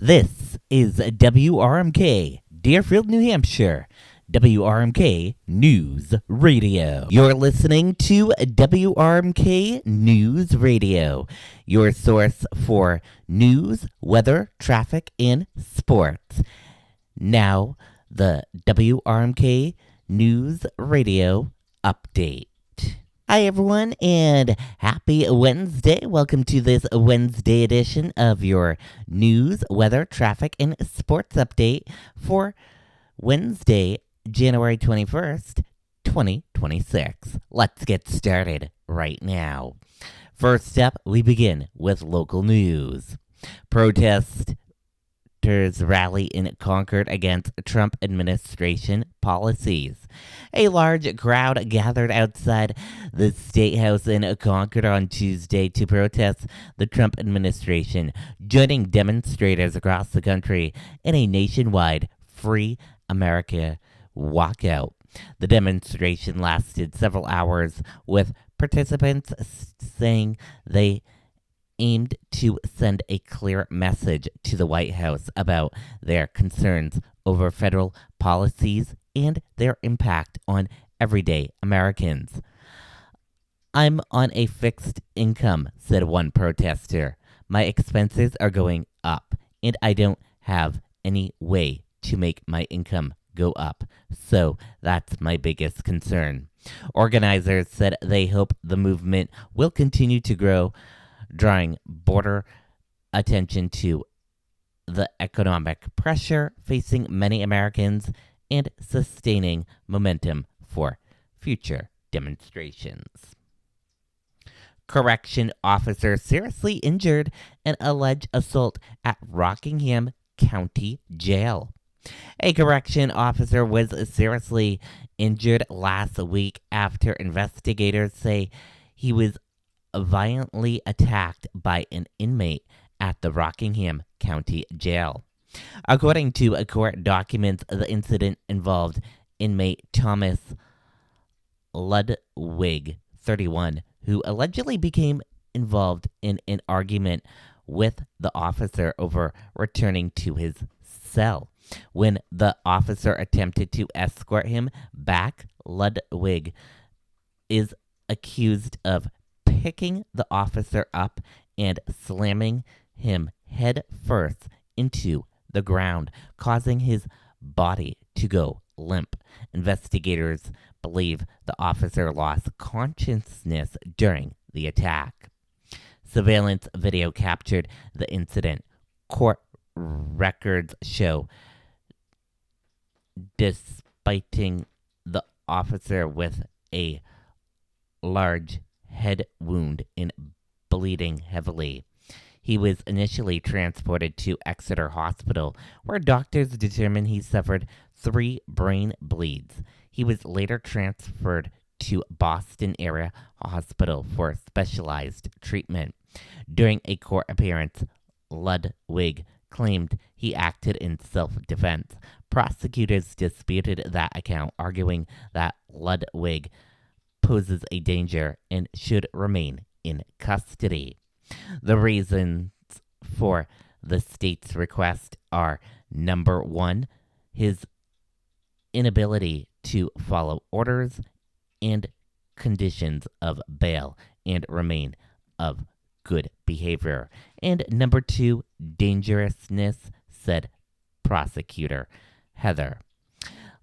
This is WRMK, Deerfield, New Hampshire. WRMK News Radio. You're listening to WRMK News Radio, your source for news, weather, traffic, and sports. Now, the WRMK News Radio update. Hi, everyone, and happy Wednesday. Welcome to this Wednesday edition of your news, weather, traffic, and sports update for Wednesday, January 21st, 2026. Let's get started right now. First up, we begin with local news. Protesters rally in Concord against Trump administration policies. A large crowd gathered outside the State House in Concord on Tuesday to protest the Trump administration, joining demonstrators across the country in a nationwide Free America walkout. The demonstration lasted several hours, with participants saying they aimed to send a clear message to the White House about their concerns over federal policies and their impact on everyday Americans. "I'm on a fixed income," said one protester. "My expenses are going up, and I don't have any way to make my income go up. So that's my biggest concern." Organizers said they hope the movement will continue to grow, drawing broader attention to the economic pressure facing many Americans and sustaining momentum for future demonstrations. Correction officer seriously injured in alleged assault at Rockingham County Jail. A correction officer was seriously injured last week after investigators say he was violently attacked by an inmate at the Rockingham County Jail. According to court documents, the incident involved inmate Thomas Ludwig, 31, who allegedly became involved in an argument with the officer over returning to his cell. When the officer attempted to escort him back, Ludwig is accused of picking the officer up and slamming him head first into the ground, causing his body to go limp. Investigators believe the officer lost consciousness during the attack. Surveillance video captured the incident. Court records show despiting the officer with a large head wound and bleeding heavily. He was initially transported to Exeter Hospital, where doctors determined he suffered 3 brain bleeds. He was later transferred to Boston Area Hospital for specialized treatment. During a court appearance, Ludwig claimed he acted in self-defense. Prosecutors disputed that account, arguing that Ludwig poses a danger and should remain in custody. The reasons for the state's request are: number one, his inability to follow orders and conditions of bail and remain of good behavior, and number two, dangerousness, said prosecutor Heather.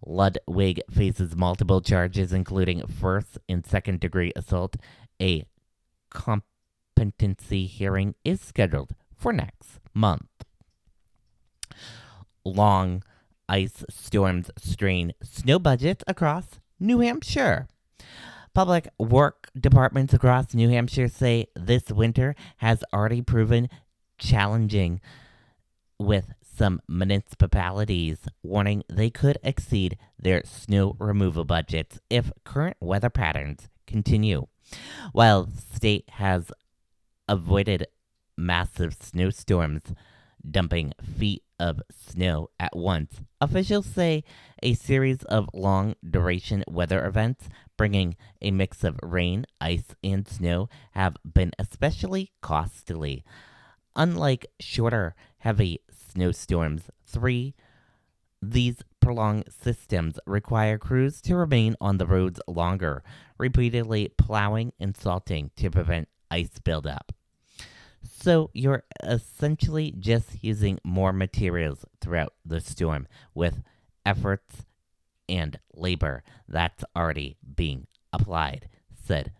Ludwig faces multiple charges, including first and second degree assault. A competency hearing is scheduled for next month. Long ice storms strain snow budgets across New Hampshire. Public work departments across New Hampshire say this winter has already proven challenging, with some municipalities warning they could exceed their snow removal budgets if current weather patterns continue. While the state has avoided massive snowstorms dumping feet of snow at once, officials say a series of long-duration weather events bringing a mix of rain, ice, and snow have been especially costly. Unlike shorter, heavy snowstorms. 3. These prolonged systems require crews to remain on the roads longer, repeatedly plowing and salting to prevent ice buildup. So you're essentially just using more materials throughout the storm with efforts and labor that's already being applied, said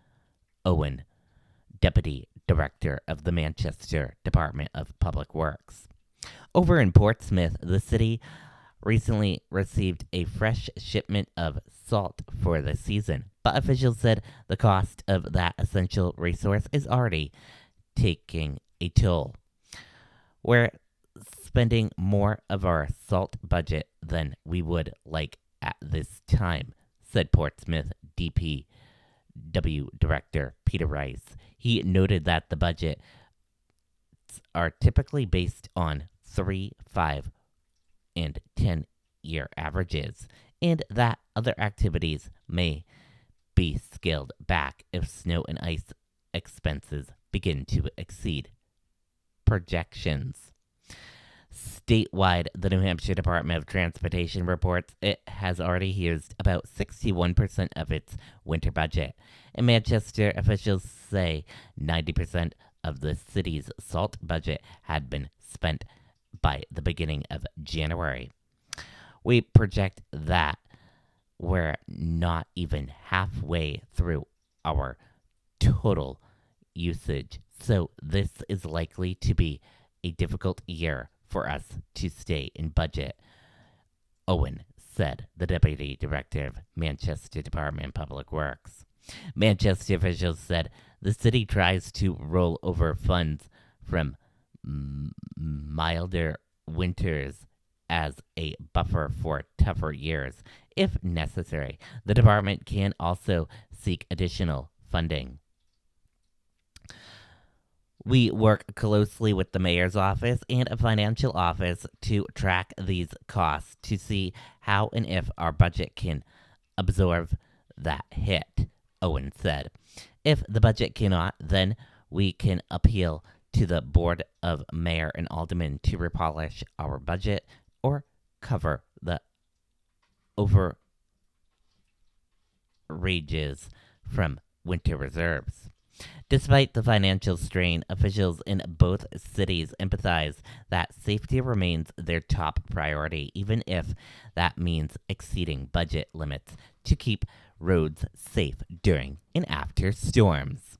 Owen, Deputy Director of the Manchester Department of Public Works. Over in Portsmouth, the city recently received a fresh shipment of salt for the season, but officials said the cost of that essential resource is already taking a toll. We're spending more of our salt budget than we would like at this time, said Portsmouth DPW Director Peter Rice. He noted that the budgets are typically based on 3, 5, and 10-year averages, and that other activities may be scaled back if snow and ice expenses begin to exceed projections. Statewide, the New Hampshire Department of Transportation reports it has already used about 61% of its winter budget. In Manchester, officials say 90% of the city's salt budget had been spent by the beginning of January. We project that we're not even halfway through our total usage, so this is likely to be a difficult year for us to stay in budget, Owen said, the Deputy Director of Manchester Department of Public Works. Manchester officials said the city tries to roll over funds from milder winters as a buffer for tougher years. If necessary, the department can also seek additional funding. We work closely with the mayor's office and a financial office to track these costs to see how and if our budget can absorb that hit, Owen said. If the budget cannot, then we can appeal to the Board of Mayor and Aldermen to repolish our budget or cover the overages from winter reserves. Despite the financial strain, officials in both cities empathize that safety remains their top priority, even if that means exceeding budget limits to keep roads safe during and after storms.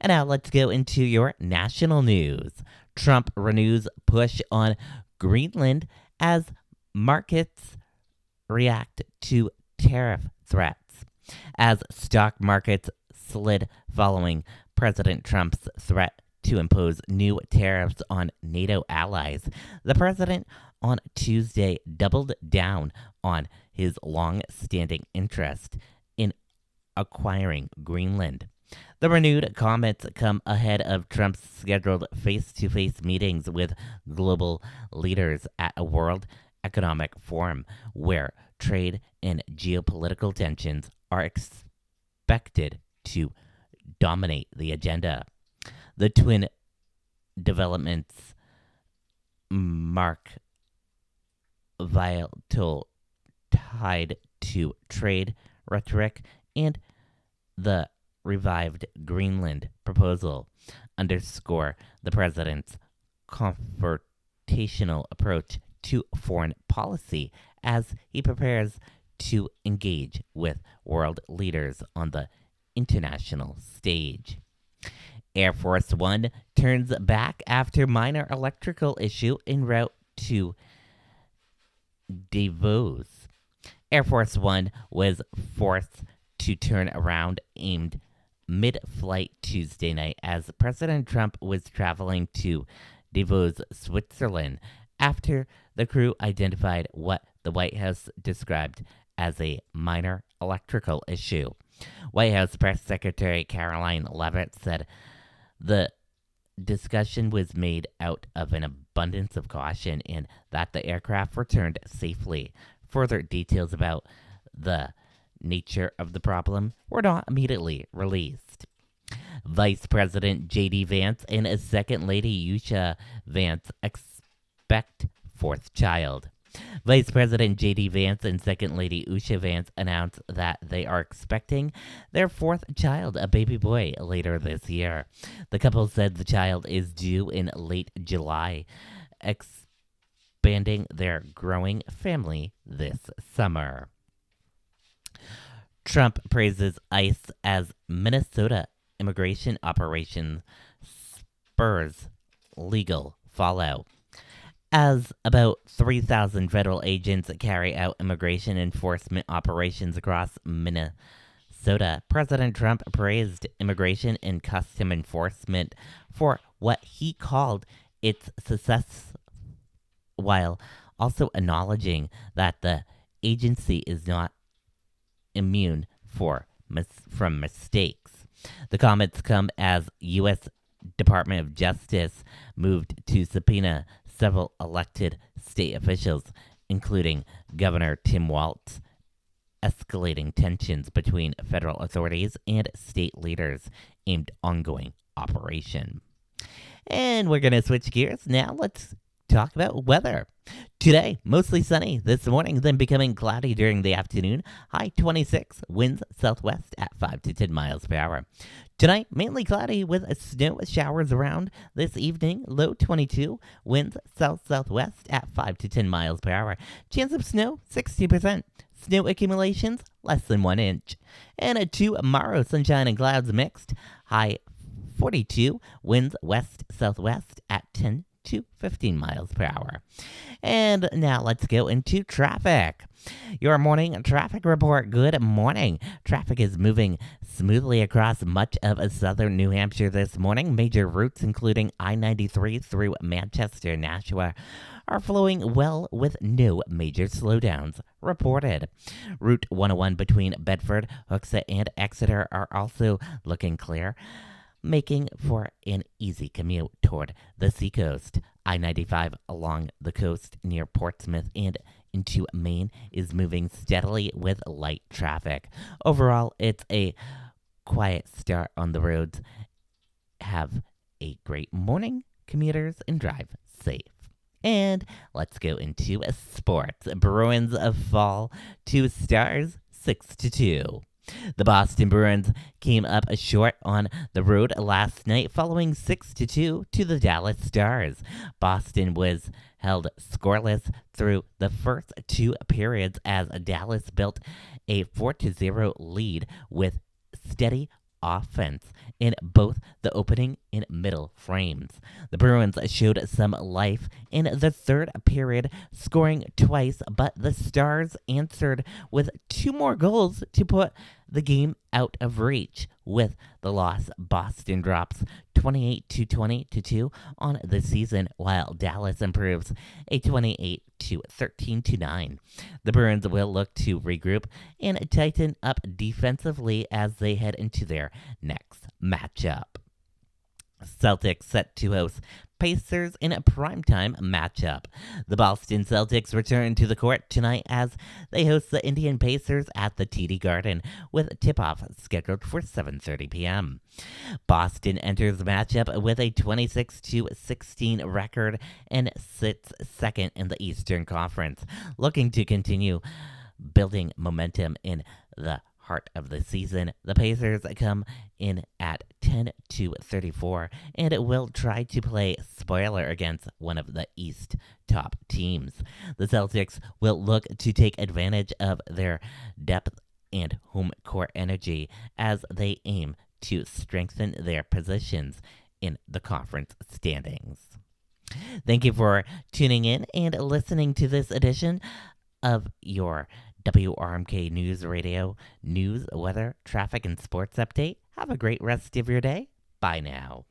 And now let's go into your national news. Trump renews push on Greenland as markets react to tariff threats. As stock markets slid following President Trump's threat to impose new tariffs on NATO allies, the president on Tuesday doubled down on his long-standing interest in acquiring Greenland. The renewed comments come ahead of Trump's scheduled face-to-face meetings with global leaders at a World Economic Forum, where trade and geopolitical tensions are expected to dominate the agenda. The twin developments mark vital tied to trade rhetoric, and the revived Greenland proposal underscore the president's confrontational approach to foreign policy as he prepares to engage with world leaders on the international stage. Air Force One turns back after minor electrical issue en route to Davos. Air Force One was forced to turn around aimed mid-flight Tuesday night as President Trump was traveling to Davos, Switzerland, after the crew identified what the White House described as a minor electrical issue. White House Press Secretary Caroline Leavitt said the discussion was made out of an abundance of caution and that the aircraft returned safely. Further details about the nature of the problem were not immediately released. Vice President J.D. Vance and Second Lady Yusha Vance expect fourth child. Vice President J.D. Vance and Second Lady Usha Vance announced that they are expecting their fourth child, a baby boy, later this year. The couple said the child is due in late July, expanding their growing family this summer. Trump praises ICE as Minnesota immigration operation spurs legal fallout. As about 3,000 federal agents carry out immigration enforcement operations across Minnesota, President Trump praised Immigration and Custom Enforcement for what he called its success, while also acknowledging that the agency is not immune from mistakes. The comments come as U.S. Department of Justice moved to subpoena several elected state officials, including Governor Tim Walz, escalating tensions between federal authorities and state leaders aimed ongoing operation. And we're going to switch gears now. Let's talk about weather. Today, mostly sunny this morning, then becoming cloudy during the afternoon. High 26, winds southwest at 5 to 10 miles per hour. Tonight, mainly cloudy with snow showers around. This evening, low 22, winds south-southwest at 5 to 10 miles per hour. Chance of snow, 60%. Snow accumulations, less than 1 inch. And tomorrow, sunshine and clouds mixed. High 42, winds west-southwest at 10 to 15 miles per hour. And now let's go into traffic. Your morning traffic report. Good morning. Traffic is moving smoothly across much of southern New Hampshire this morning. Major routes, including I-93 through Manchester and Nashua, are flowing well with no major slowdowns reported. Route 101 between Bedford, Hooksett, and Exeter are also looking clear, making for an easy commute toward the seacoast. I-95 along the coast near Portsmouth and into Maine is moving steadily with light traffic. Overall, it's a quiet start on the roads. Have a great morning, commuters, and drive safe. And let's go into sports. Bruins fall 2 stars, 6-2. The Boston Bruins came up short on the road last night, following 6-2 to the Dallas Stars. Boston was held scoreless through the first 2 periods as Dallas built a 4-0 lead with steady offense in both the opening and middle frames. The Bruins showed some life in the third period, scoring twice, but the Stars answered with 2 more goals to put the game out of reach. With the loss, Boston drops 28-20-2 on the season, while Dallas improves a 28-13-9. The Bruins will look to regroup and tighten up defensively as they head into their next matchup. Celtics set to host Pacers in a primetime matchup. The Boston Celtics return to the court tonight as they host the Indian Pacers at the TD Garden, with tip-off scheduled for 7:30 p.m. Boston enters the matchup with a 26-16 record and sits second in the Eastern Conference, looking to continue building momentum in the heart of the season. The Pacers come in at 10-34 and will try to play spoiler against one of the East top teams. The Celtics will look to take advantage of their depth and home court energy as they aim to strengthen their positions in the conference standings. Thank you for tuning in and listening to this edition of your WRMK News Radio news, weather, traffic, and sports update. Have a great rest of your day. Bye now.